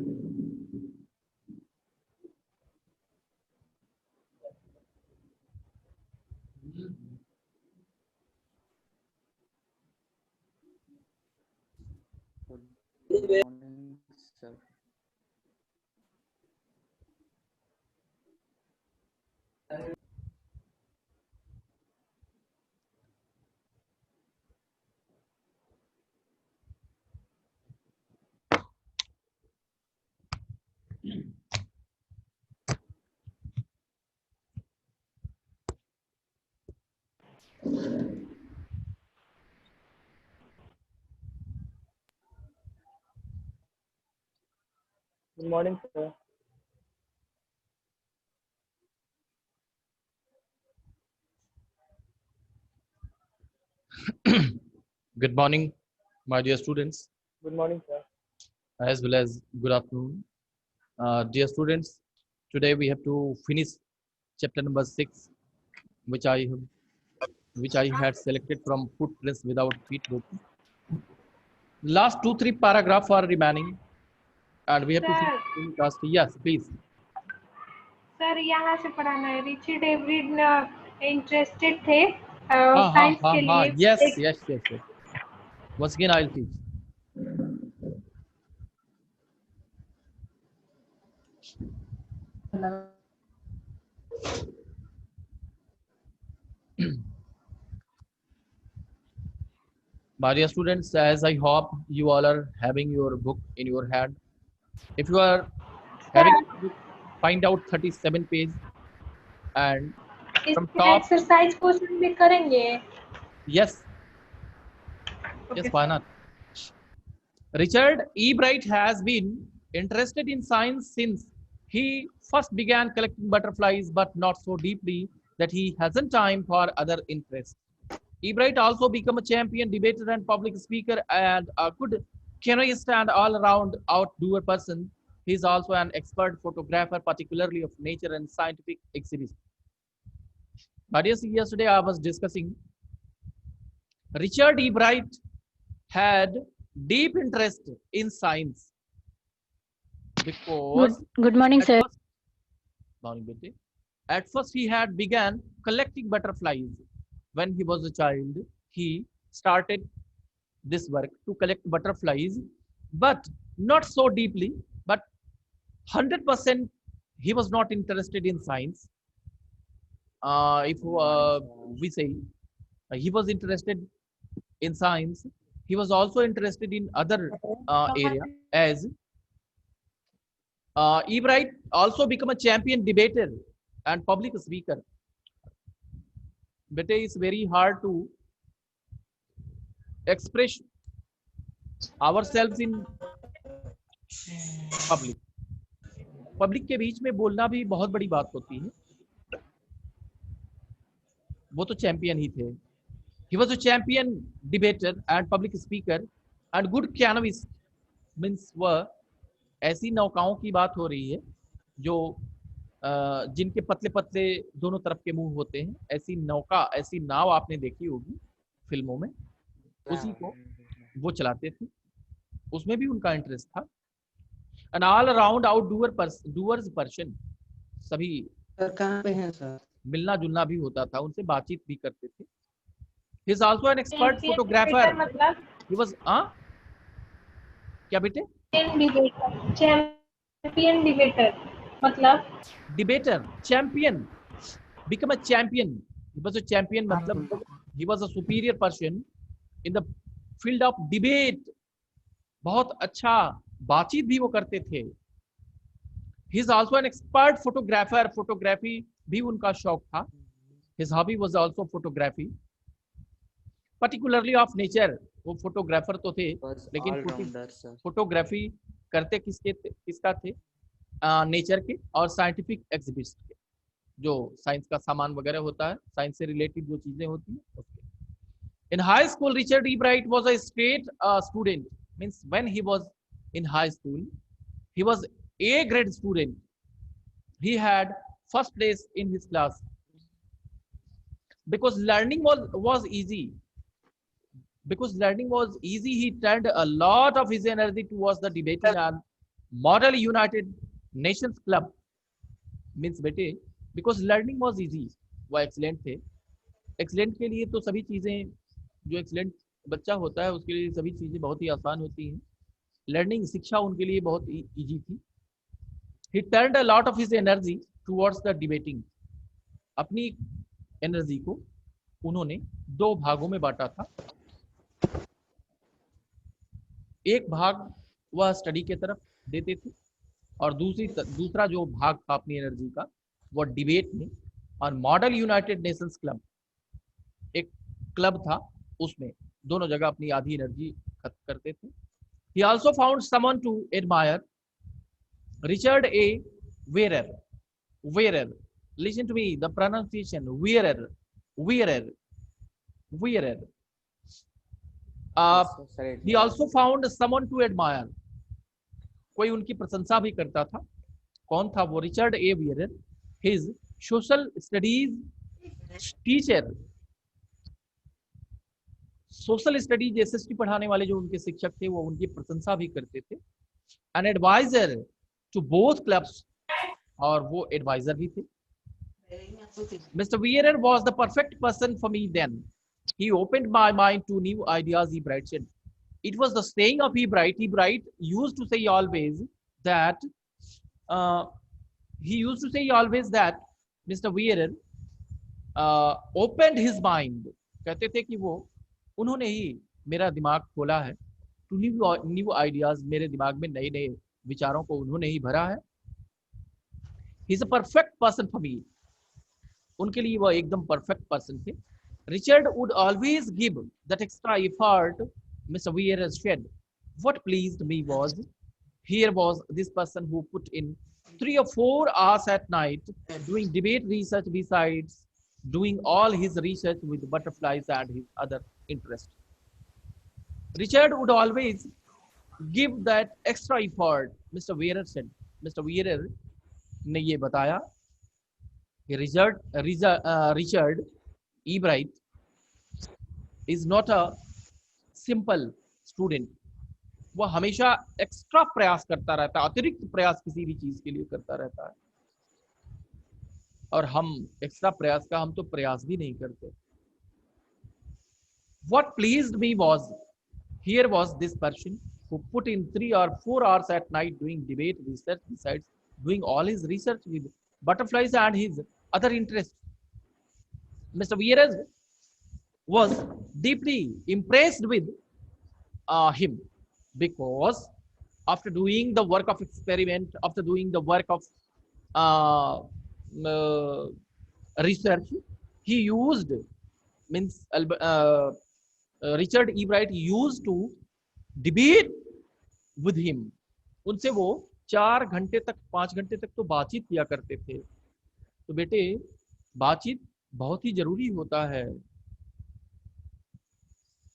Good morning, sir. Good morning, sir. Good morning, my dear students, Good morning, sir. as well as good afternoon. Dear students, today we have to finish chapter number 6, which which I had selected from footprints without feet book. Last 2-3 paragraph are remaining, and we have to finish sir in class. Yes, please. Sir यहाँ से पढ़ाना है। Richie David interested थे Ha science ha के ha. लिए Yes, yes, yes, yes. Once again, I'll teach. My dear students, as I hope you all are having your book in your hand. If you are having sir your book, find out 37 page and from इसमें top. Exercise question भी करेंगे। Yes, yes, okay why sir. not? Richard E. Bright has been interested in science since he first began collecting butterflies, but not so deeply that he hasn't time for other interests. E. Bright also became a champion debater and public speaker and a good canoeist and all-around outdoor person. He is also an expert photographer, particularly of nature and scientific exhibits. But yes, yesterday I was discussing Richard E. Bright had deep interest in science because Good morning, at sir. first, morning, Betty. At first he had began collecting butterflies. When he was a child, he started this work to collect butterflies, but not so deeply, but 100% he was not interested in science. If we say he was interested in science, he was also interested in other area as Ebright also become a champion debater and public speaker. But it's very hard to express ourselves in public. Public के बीच में बोलना भी बहुत बड़ी बात होती है। वो तो चैंपियन ही थे। He was a champion debater and public speaker and good canoeist means वह ऐसी नौकाओं की बात हो रही है जो जिनके पतले पतले दोनों तरफ के मुंह होते हैं। ऐसी नौका, ऐसी नाव आपने देखी होगी फिल्मों में, उसी को वो चलाते थे। उसमें भी उनका इंटरेस्ट था। An all around outdoors person, सभी सर कहाँ पे हैं सर? मिलना जुलना भी होता था, उनसे बातचीत भी करते थे। He is also an expert champion photographer. Debater मतलब He was क्या बेटे? चैंपियन डिबेटर मतलब Debater, champion, become a champion. He was a champion मतलब he was a superior person in the field of debate. बहुत अच्छा बातचीत भी वो करते थे। He is also an expert photographer. Photography भी उनका शौक था। His hobby was also photography, particularly of nature. वो फोटोग्राफर तो थे, लेकिन फोटोग्राफी करते किसका थे? नेचर के और साइंटिफिक एग्जिबिट्स के, जो साइंस का सामान वगैरह होता है, साइंस से रिलेटेड जो चीजें होती हैं उसके। In high school, Richard E. Bright was a straight student. Means when he was in high school, he was A grade student. He had first place in his class because learning was easy. Because learning was easy, he turned a lot of his energy towards the debating and model United Nations club means बेटे because learning was easy, वो excellent थे। Excellent के लिए तो सभी चीज़ें, जो excellent बच्चा होता है उसके लिए सभी चीज़ें बहुत ही आसान होती हैं। लर्निंग शिक्षा उनके लिए बहुत इजी थी। ही turned a lot of his energy towards the debating. अपनी एनर्जी को उन्होंने दो भागों में बांटा था। एक भाग वह स्टडी के तरफ देते थे और दूसरा जो भाग था अपनी एनर्जी का वो डिबेट में। और मॉडल यूनाइटेड नेशंस क्लब एक क्लब था, उसमें दोनों जगह अपनी आधी एनर्जी खत्म करते थे। He also found someone to admire, Richard A. Wheeler. Wheeler. Listen to me, the pronunciation. Wheeler. Wheeler. Wheeler. He also found someone to admire. कोई उनकी प्रशंसा भी करता था। कौन था वो? Richard A wearer, his social studies teacher. Social studies SST पढ़ाने वाले जो उनके शिक्षक थे वो उनकी प्रशंसा भी करते थे। An advisor to both clubs, और वो एडवाइजर भी थे। Mr. Wierer was the perfect person for me then. He opened my mind to new ideas, Ebright said. It was the saying of Ebright. Ebright used to say always that, Mr. Wierer opened his mind. कहते थे कि वो उन्होंने ही मेरा दिमाग खोला है। To new ideas, मेरे दिमाग में नए नए विचारों को उन्होंने ही भरा है। He is a perfect person for me, उनके लिए वह एकदम परफेक्ट पर्सन थे। Richard would always give that extra effort mister Weir shed. What pleased me was, here was this person who put in 3 or 4 hours at night doing debate research besides doing all his research with butterflies and his other interests. Richard would always give that extra effort, Mr. Wheeler said. Mr. Wheeler ने ये बताया कि Richard Ebright is not a simple student. वह हमेशा extra प्रयास करता रहता है, अतिरिक्त प्रयास किसी भी चीज के लिए करता रहता है। और हम एक्स्ट्रा प्रयास का हम तो प्रयास भी नहीं करते। What pleased me was, here was this person who put in 3 or 4 hours at night doing debate research besides doing all his research with butterflies and his other interests. Mr. Vieras was deeply impressed with him, because after doing the work of experiment, after doing the work of research, he used, Richard Ebright used to debate with him. उनसे वो 4 घंटे तक 5 घंटे तक तो बातचीत किया करते थे। तो बेटे बातचीत बहुत ही जरूरी होता है।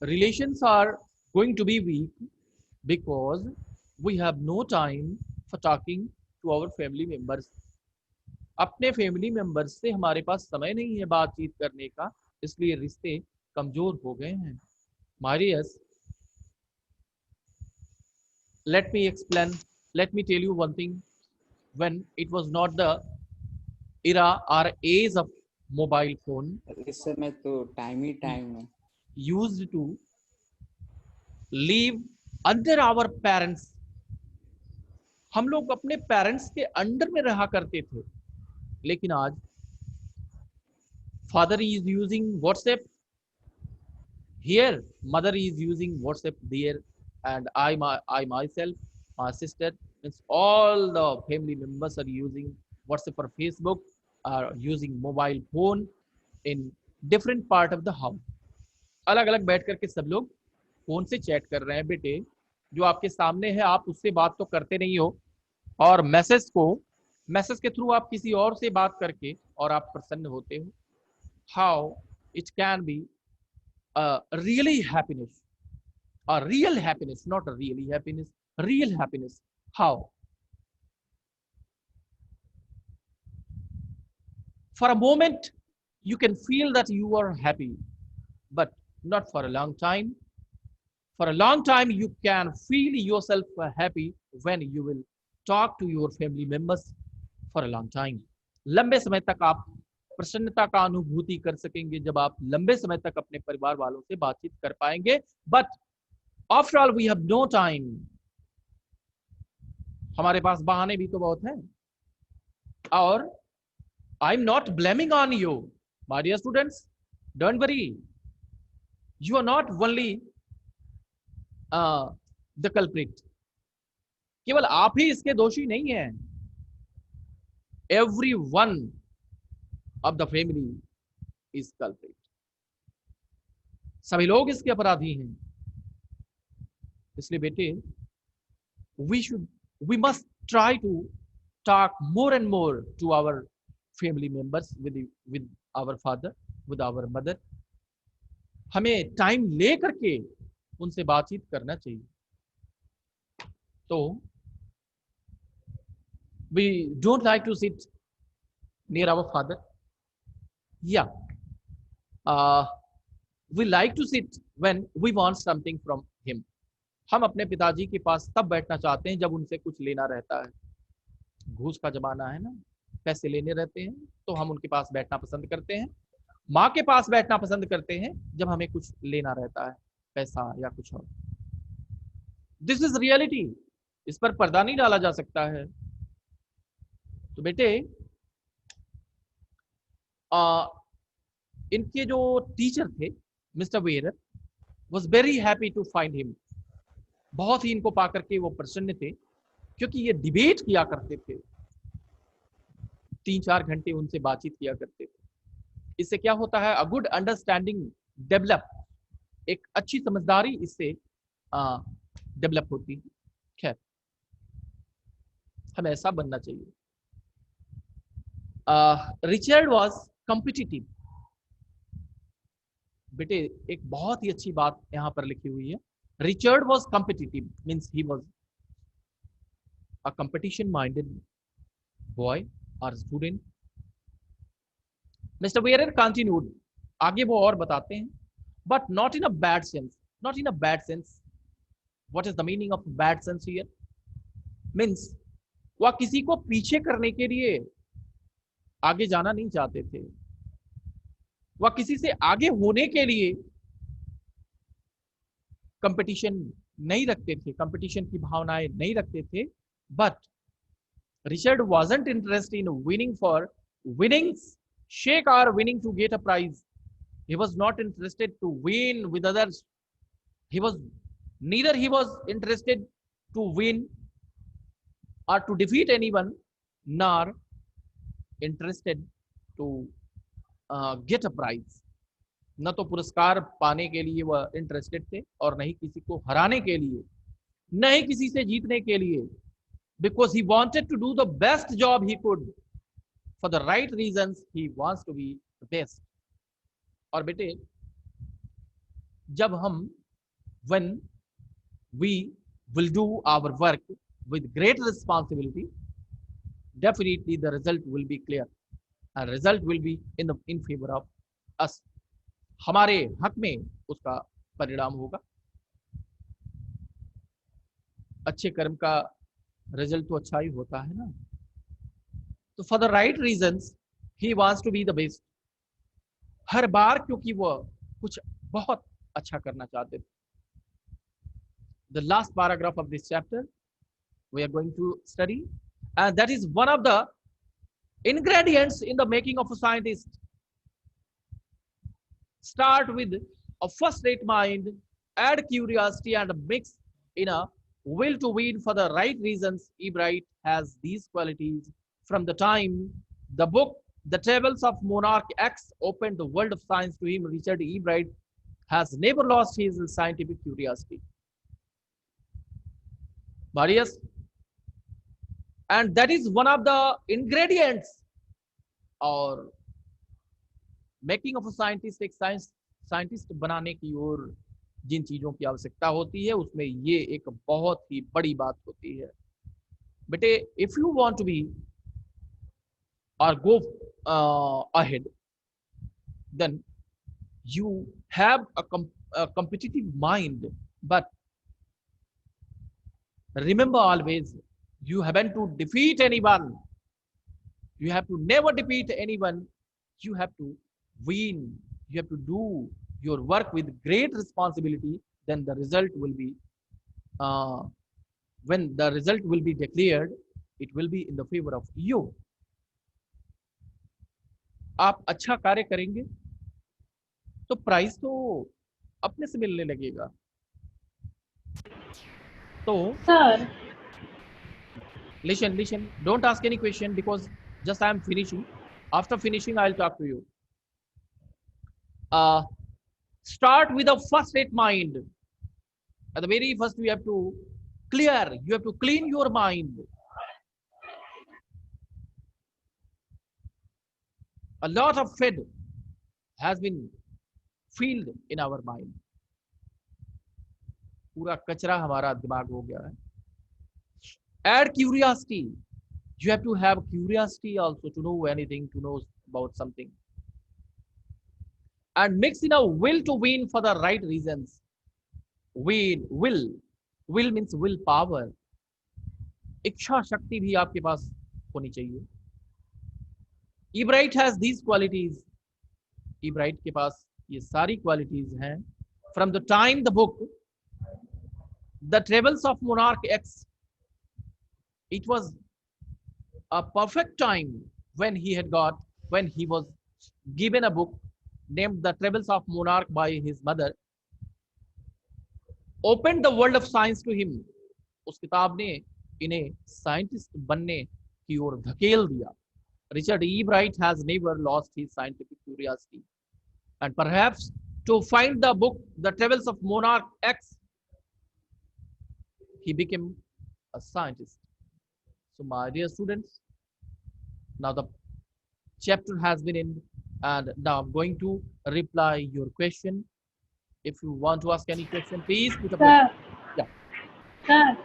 Relations are going to be weak because we have no time for talking to our family members. अपने फैमिली मेंबर्स से हमारे पास समय नहीं है बातचीत करने का, इसलिए रिश्ते कमजोर हो गए हैं। Marius, let me tell you one thing. When it was not the era or age of mobile phone, इस समय तो टाइम ही टाइम है। used to live under our parents. हम लोग अपने पेरेंट्स के अंडर में रहा करते थे, लेकिन आज father is using WhatsApp here, mother is using WhatsApp there, and I myself, my sister, means all the family members are using WhatsApp or Facebook, are using mobile phone in different part of the house. अलग अलग बैठ करके सब लोग phone से chat कर रहे हैं। बेटे जो आपके सामने है आप उससे बात तो करते नहीं हो, और मैसेज के थ्रू आप किसी और से बात करके और आप प्रसन्न होते हो। How it can be really happiness, or real happiness, not a really happiness, real happiness. How? For a moment you can feel that you are happy, but not for a long time. For a long time you can feel yourself happy when you will talk to your family members for a long time. लंबे समय तक आप प्रसन्नता का अनुभूति कर सकेंगे जब आप लंबे समय तक अपने परिवार वालों से बातचीत कर पाएंगे. But after all we have no time. हमारे पास बहाने भी तो बहुत हैं. और I am not blaming on you my dear students. Don't worry, you are not only the culprit. केवल आप ही इसके दोषी नहीं हैं. Every one of the family is culprit. सभी लोग इसके अपराधी हैं. इसलिए बेटे, we must try to talk more and more to our family members, with our father, with our mother. हमें टाइम ले करके उनसे बातचीत करना चाहिए. तो we don't like to sit near our father. Yeah, we like to sit when we want something from him. हम अपने पिताजी के पास तब बैठना चाहते हैं जब उनसे कुछ लेना रहता है. घूस का जमाना है ना, पैसे लेने रहते हैं, तो हम उनके पास बैठना पसंद करते हैं. माँ के पास बैठना पसंद करते हैं जब हमें कुछ लेना रहता है, पैसा या कुछ और. This is reality. इस पर पर्दा नहीं डाला जा सकता है. तो बेटे, इनके जो टीचर थे mister Weir was very happy to find him. बहुत ही इनको पाकर के वो प्रसन्न थे, क्योंकि ये डिबेट किया करते थे. 3-4 घंटे उनसे बातचीत किया करते थे. इससे क्या होता है, अ गुड अंडरस्टैंडिंग डेवलप. एक अच्छी समझदारी इससे डेवलप होती है. खैर, हमें ऐसा बनना चाहिए. Richard was competitive. बेटे, एक बहुत ही अच्छी बात यहां पर लिखी हुई है. Richard was competitive, means he was a competition-minded boy or student. Mr. Weir continued. आगे वो और बताते हैं, but not in a bad sense. Not in a bad sense. What is the meaning of bad sense here? Means वह किसी को पीछे करने के लिए आगे जाना नहीं चाहते थे. वह किसी से आगे होने के लिए कंपटीशन नहीं रखते थे, कंपटीशन की भावनाएं नहीं रखते थे. But Richard wasn't interested in winning for winnings sake और winning to get a prize. He was not interested to win with others. He was interested to win or to defeat anyone, nor interested to get a prize. न तो पुरस्कार पाने के लिए वह interested थे और नहीं किसी को हराने के लिए, नहीं किसी से जीतने के लिए. Because he wanted to do the best job he could for the right reasons. He wants to be the best. और बेटे, जब हम when we will do our work with great responsibility, definitely the result will be clear and result will be in favor of us. हमारे हक में उसका परिणाम होगा. अच्छे कर्म का रिजल्ट तो अच्छा ही होता है ना. तो for the right reasons he wants to be the best. हर बार क्योंकि वह कुछ बहुत अच्छा करना चाहते थे. The last paragraph of this chapter we are going to study, and that is one of the ingredients in the making of a scientist. Start with a first-rate mind, add curiosity, and mix in a will to win for the right reasons. Ebright has these qualities from the time the book The Travels of Monarch X opened the world of science to him. Richard Ebright has never lost his scientific curiosity. Marius, and that is one of the ingredients or making of scientist. एक scientist बनाने की ओर जिन चीजों की आवश्यकता होती है उसमें ये एक बहुत ही बड़ी बात होती है. बेटे, if you want to be और go ahead, then you have a competitive mind, but remember always You haven't to defeat anyone. You have to never defeat anyone. You have to win. You have to do your work with great responsibility. Then the result will be, when the result will be declared, it will be in the favor of you. आप अच्छा कार्य करेंगे तो prize तो अपने से मिलने लगेगा. तो Sir, listen, don't ask any question because just I am finishing. After finishing, I'll talk to you. Start with a first rate mind. At the very first, you have to clean your mind. A lot of fed has been filled in our mind. पूरा कचरा हमारा दिमाग हो गया है. Add curiosity. You have to have curiosity also to know anything, to know about something. And mix in a will to win for the right reasons. Will means willpower. इच्छा शक्ति भी आपके पास होनी चाहिए. Ebright has these qualities. Ebright के पास ये सारी qualities हैं. From the time the book, The Travels of Monarch X, it was a perfect time when he was given a book named The Travels of Monarch by his mother, opened the world of science to him. उस किताब ने इन्हें scientist बनने की ओर धकेल दिया. Richard E. Bright has never lost his scientific curiosity, and perhaps to find the book The Travels of Monarch X, he became a scientist. So my dear students, now the chapter has been ended, and now I'm going to reply your question. If you want to ask any question, please put up. sir, Yeah. sir,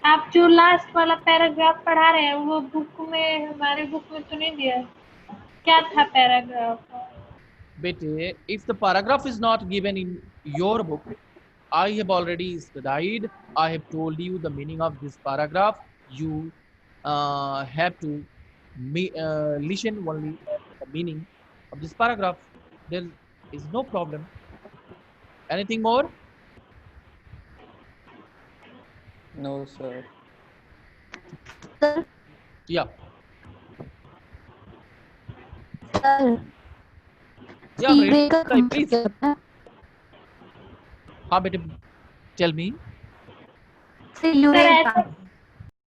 आप जो last वाला paragraph पढ़ा रहे हैं वो book में, हमारे book में तो नहीं दिया है. क्या था paragraph? Bete, if the paragraph is not given in your book, I have already studied. I have told you the meaning of this paragraph. You have to listen only the meaning of this paragraph. There is no problem. Anything more? No, sir. Yeah. Sir, Yeah, E-break का please. Please. क्या होता है? हाँ बेटे, tell me. Sir, you Sir, raise ऐसा